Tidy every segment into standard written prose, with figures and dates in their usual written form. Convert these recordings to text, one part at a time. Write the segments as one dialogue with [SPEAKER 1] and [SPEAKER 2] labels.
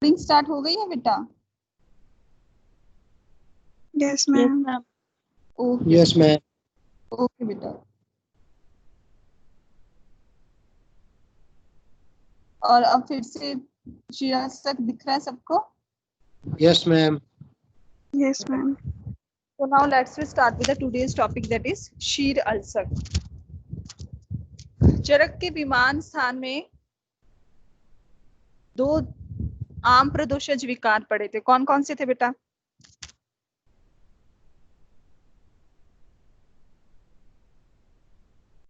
[SPEAKER 1] Recording start हो गई है बेटा?
[SPEAKER 2] Yes ma'am.
[SPEAKER 1] Okay
[SPEAKER 3] yes ma'am.
[SPEAKER 1] Okay बेटा। और अब फिर से शीर्षक दिख रहा है सबको?
[SPEAKER 3] Yes ma'am.
[SPEAKER 2] Yes ma'am.
[SPEAKER 1] So now let's start with the today's topic, that is शीर अल्सक। चरक के विमान स्थान में दो आम प्रदोषज विकार पड़े थे। कौन कौन से थे बेटा?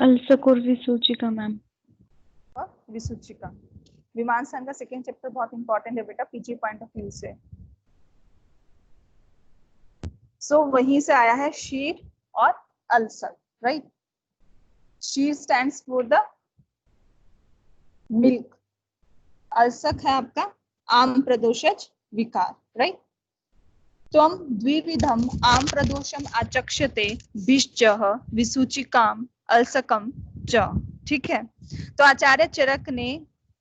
[SPEAKER 2] अल्सक और विसूचिका मैम।
[SPEAKER 1] और विसूचिका। विमान स्थान का सेकेंड चैप्टर बहुत इंपॉर्टेंट है बेटा पीजी पॉइंट ऑफ व्यू से। सो वहीं से आया है शीर और अल्सर, राइट। शीर स्टैंड्स फॉर द मिल्क, अल्सक है आपका आम प्रदोषज विकार, राइट। त्वं द्विविधम आम प्रदोषम आचक्ष्यते विश्चः विसूचिकाम अल्सकम च। ठीक है, तो आचार्य चरक ने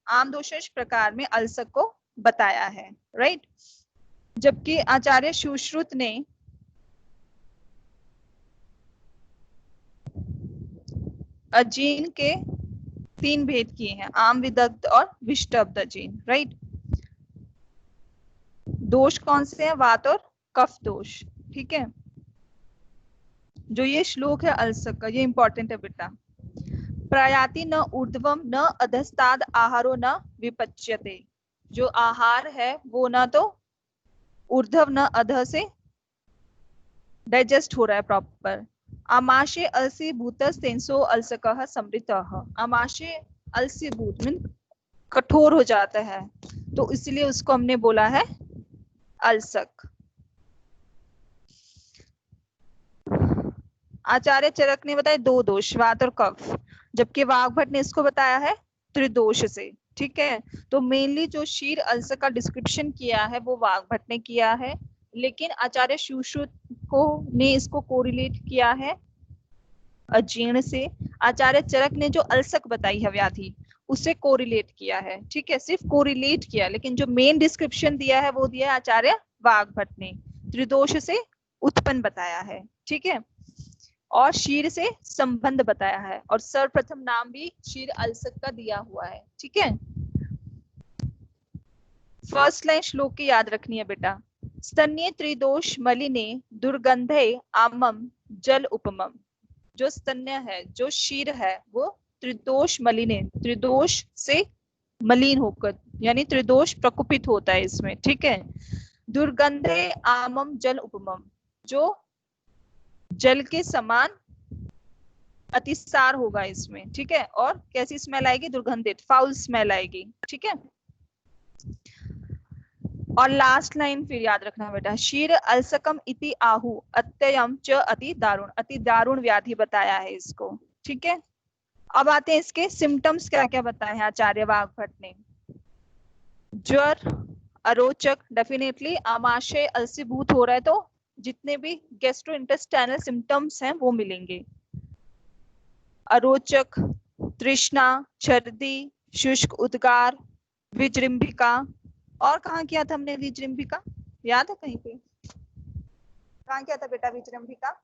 [SPEAKER 1] आम दोषज प्रकार में अल्सक को बताया है, राइट। जबकि आचार्य सुश्रुत ने अजीन के 3 भेद किए हैं, आम, विदग्ध और विष्टब्द अजीन, राइट। दोष कौन से हैं? वात और कफ दोष, ठीक है। जो ये श्लोक है अल्सक का, ये इंपॉर्टेंट है बेटा। प्रयाति न ऊर्ध्वम न अधस्ताद आहारो न विपच्यते। जो आहार है वो ना तो ऊर्ध्व न अध से डाइजेस्ट हो रहा है प्रॉपर। आमाशय अलसी भूतस्तेंसो अल्सकः समृतः। आमाशय अलसी भूत मीन कठोर हो जाता है, तो इसलिए उसको हमने बोला है अल्सक। आचार्य चरक ने बताया 2 दोष, वात और कफ, जबकि वाग्भट ने इसको बताया है त्रिदोष से, ठीक है। तो मेनली जो शीर अल्सर का डिस्क्रिप्शन किया है वो वाग्भट ने किया है, लेकिन आचार्य सुश्रुत को ने इसको कोरिलेट किया है अजीर्ण से। आचार्य चरक ने जो अल्सक बताई है व्याधि, उससे कोरिलेट किया है, ठीक है, सिर्फ कोरिलेट किया, लेकिन जो मेन डिस्क्रिप्शन दिया है वो दिया है आचार्य वाग्भट ने, त्रिदोष से उत्पन्न बताया है, ठीक है, और शीर से संबंध बताया है, और सर्वप्रथम नाम भी शीर अल्सक का दिया हुआ है, ठीक है। फर्स्ट लाइन श्लोक की याद रखनी है बेटा। स्तन्य त्रिदोष मलिने दुर्गंधे आमम जल उपमम। जो स्तन्य है, जो शीर है, वो त्रिदोष मलिने, त्रिदोष से मलिन होकर, यानी त्रिदोष प्रकुपित होता है इसमें, ठीक है। दुर्गंधे आमम जल उपमम, जो जल के समान अतिसार होगा इसमें, ठीक है, और कैसी स्मेल आएगी? दुर्गंधित, फाउल स्मेल आएगी, ठीक है। और लास्ट लाइन फिर याद रखना बेटा, शीर अल्सकम इति आहु अत्ययम च अति दारुण, अति दारुण व्याधि बताया है इसको, ठीक है। अब आते हैं इसके सिम्टम्स, क्या क्या बताए हैं आचार्य वाग्भट ने। ज्वर, अरोचक, डेफिनेटली आमाशय अलसीभूत हो रहा है तो जितने भी गैस्ट्रोइंटेस्टाइनल सिम्टम्स हैं वो मिलेंगे। अरोचक, तृष्णा, छर्दी, शुष्क उद्गार, विजृंभिका। और कहाँ किया था हमने विजृंभिका? याद है कहीं पे? कहाँ किया था बेटा विजृंभिका?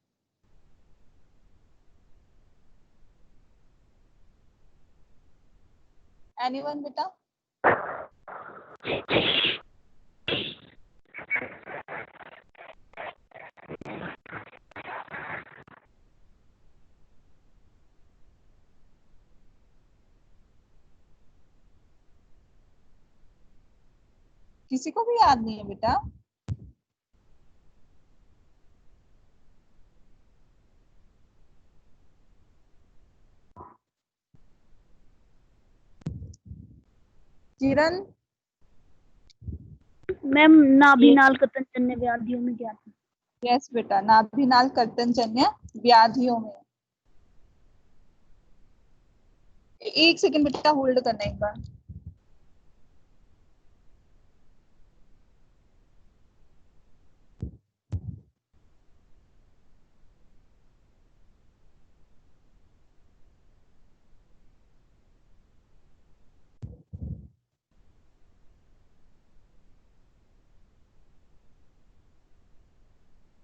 [SPEAKER 1] एनीवन बेटा? किसी को भी याद नहीं है बेटा? किरण?
[SPEAKER 2] मैम नाभिनाल कतंजन्य व्याधियों में क्या था?
[SPEAKER 1] यस बेटा, नाभिनाल कर्तनजन्य व्याधियों में। एक सेकंड बेटा होल्ड करना एक बार।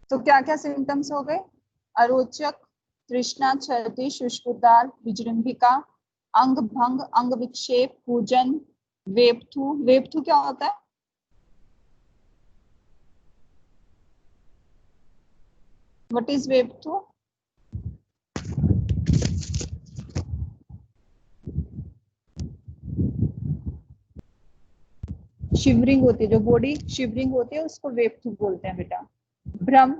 [SPEAKER 1] तो क्या क्या सिम्टम्स हो गए? अरोचक, तृष्णा, छर्दी, शुष्कोद्गार, विजृंभिका, अंग भंग, अंग विक्षेप, पूजन, वेपथू। वेपथू क्या होता है? What is वेपथू? शिवरिंग होती है, जो बॉडी शिवरिंग होती है उसको वेपथू बोलते हैं बेटा। भ्रम,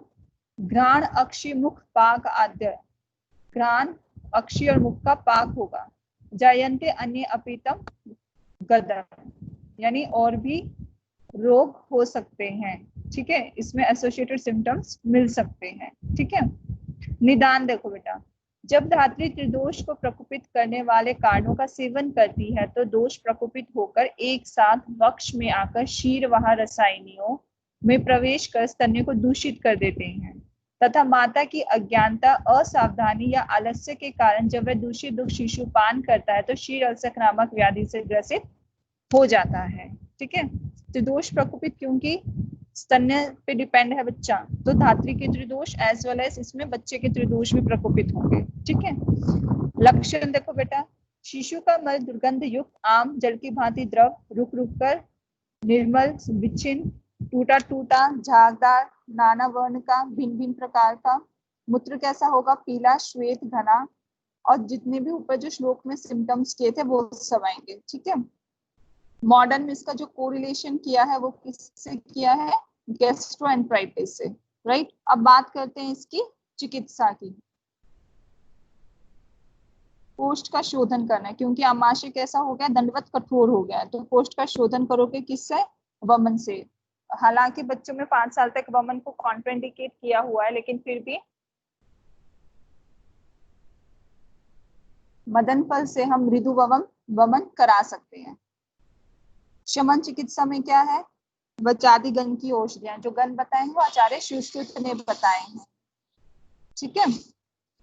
[SPEAKER 1] घ्राण, अक्षी, मुख, पाक आद्य। घ्राण, अक्षी और मुख का पाक होगा। जायन्ते अन्य अपीतम गदम, यानी और भी रोग हो सकते हैं। ठीक है, इसमें एसोसिएटेड सिम्टम्स मिल सकते हैं। ठीक है, निदान देखो बेटा, जब धात्री त्रिदोष को प्रकोपित करने वाले कारणों का सेवन करती है तो दोष प्रकोपित होकर एक साथ वक्ष में आकर शीरवाह रसायनियों में प्रवेश कर स्तन्य को दूषित कर देते हैं तथा माता की अज्ञानता, असावधानी या आलस्य के कारण जब वह दूषित दुग्ध शिशु पान करता है तो शीर अल्सक नामक व्याधि से ग्रसित हो जाता है। ठीक है, त्रिदोष प्रकोपित क्योंकि स्तन्य पे डिपेंड है बच्चा, तो धात्री के त्रिदोष एज वेल एज इसमें बच्चे के त्रिदोष भी प्रकोपित होंगे। ठीक है, लक्षण देखो बेटा, शिशु का मल दुर्गंध युक्त आम जल की भांति द्रव, रुक रुक कर निर्मल, विच्छिन्न, टूटा टूटा, झागदार, नाना वर्ण का, भिन्न भिन्न प्रकार का। मूत्र कैसा होगा? पीला, श्वेत, घना। और जितने भी ऊपर जो श्लोक में सिम्टम्स किए थे वो सब आएंगे। ठीक है, मॉडर्न में इसका जो कोरिलेशन किया है वो किससे किया है? गैस्ट्रोएंटराइटिस से। राइट, अब बात करते हैं इसकी चिकित्सा की। कोष्ठ का शोधन करना है क्योंकि आमाशय कैसा हो गया? दंडवत कठोर हो गया है, तो कोष्ठ का शोधन करोगे किससे? वमन से। हालांकि बच्चों में 5 साल तक वमन को कॉन्ट्राइंडिकेट किया हुआ है, लेकिन फिर भी मदन फल से हम मृदु वमन करा सकते हैं। शमन चिकित्सा में क्या है? वचादि गण की औषधियां, जो गण बताए हैं वो आचार्य सुश्रुत ने बताए हैं। ठीक है,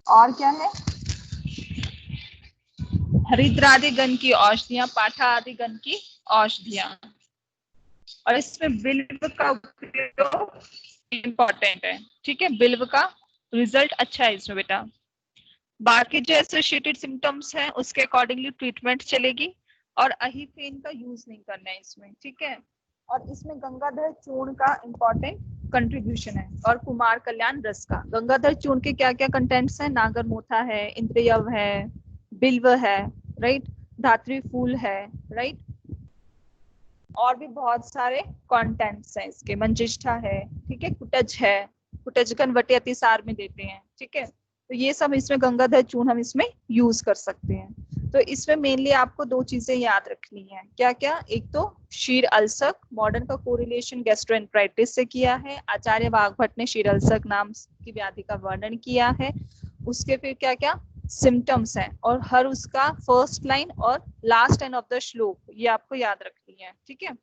[SPEAKER 1] और क्या है? हरिद्रादि गण की औषधियां, पाठा आदि गण की औषधियां। और इसमें बिल्व का उपयोग इंपॉर्टेंट है। ठीक है, बिल्व का रिजल्ट अच्छा है इसमें बेटा। बाकी जो एसोसिएटेड सिम्टम्स हैं उसके अकॉर्डिंगली ट्रीटमेंट चलेगी, और अहिफेन का यूज नहीं करना है इसमें। ठीक है, और इसमें गंगाधर चूर्ण का इंपॉर्टेंट कंट्रीब्यूशन है, और कुमार कल्याण रस का। गंगाधर चूर्ण के क्या क्या कंटेंट्स हैं? नागर मोथा है, इंद्रियव है, बिल्व है, राइट, धात्री फूल है, राइट, और भी बहुत सारे कंटेंट्स हैं इसके। मंजिष्ठा है, ठीक है, कुटज है, कुटजगन वटे अतिसार में देते हैं। ठीक है, तो ये सब इसमें गंगाधर चूर्ण हम इसमें यूज कर सकते हैं। तो इसमें मेनली आपको 2 चीजें याद रखनी है। क्या क्या? एक तो शीर अल्सक, मॉडर्न का कोरिलेशन गैस्ट्रोएंटराइटिस से किया है। आचार्य वाघभट्ट ने शीर अल्सक नाम की व्याधि का वर्णन किया है। उसके फिर क्या क्या सिम्टम्स हैं, और हर उसका फर्स्ट लाइन और लास्ट लाइन ऑफ द श्लोक ये आपको याद रखनी है। ठीक है,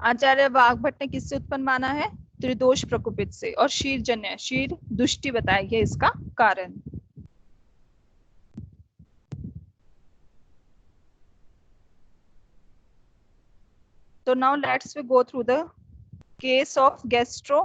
[SPEAKER 1] आचार्य वाघभट्ट ने किससे उत्पन्न माना है? त्रिदोष प्रकोपित से। और शीरजन्य, शीर दुष्टि बताई है इसका कारण। तो now let's we go through the case of gastroenteritis.